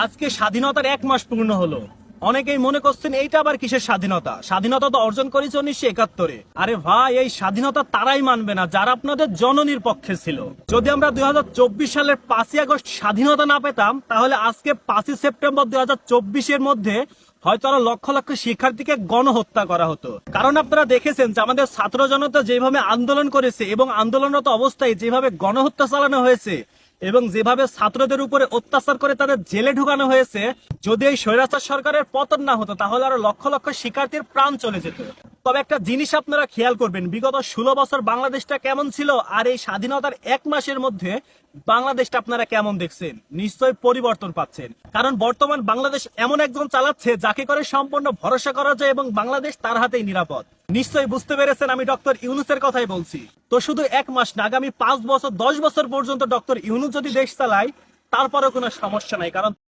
আজকে স্বাধীনতার 1 মাস পূর্ণ হলো। অনেকেই মনে করছেন এইটা আবার কিসের স্বাধীনতা? স্বাধীনতা তো অর্জন করেছে 1971-এ। আরে ভাই, এই স্বাধীনতা তারাই মানবে না যারা আপনাদের জননীর পক্ষে ছিল। যদি আমরা 2024 সালের 5ই আগস্ট স্বাধীনতা না পেতাম, তাহলে আজকে 5ই সেপ্টেম্বর 2024-এর মধ্যে হয়তো আরো লক্ষ লক্ষ শিক্ষার্থীকে গণহত্যা করা হতো। কারণ আপনারা দেখেছেন যে আমাদের ছাত্র জনতা যেভাবে আন্দোলন করেছে এবং আন্দোলনরত অবস্থায় যেভাবে গণহত্যা চালানো হয়েছে এবং যেভাবে ছাত্রদের উপরে অত্যাচার করে তাদের জেলে ঢুকানো হয়েছে, যদি এই স্বৈরাচার সরকারের পতন না হতো তাহলে আরো লক্ষ লক্ষ শিক্ষার্থীর প্রাণ চলে যেত। তবে একটা জিনিস আপনারা খেয়াল করবেন, বিগত 16 বছর বাংলাদেশটা কেমন ছিল আর এই স্বাধীনতার 1 মাসের মধ্যে বাংলাদেশটা আপনারা কেমন দেখছেন? নিশ্চয়ই পরিবর্তন পাচ্ছেন। কারণ বর্তমান বাংলাদেশ এমন একজন চালাচ্ছে যাকে করে সম্পূর্ণ ভরসা করা যায় এবং বাংলাদেশ তার হাতেই নিরাপদ। নিশ্চয়ই বুঝতে পেরেছেন আমি ডক্টর ইউনূসের কথাই বলছি। তো শুধু 1 মাস না, আগামী 5 বছর 10 বছর পর্যন্ত ডক্টর ইউনূস যদি দেশ চালায় তারপরেও কোনো সমস্যা নাই। কারণ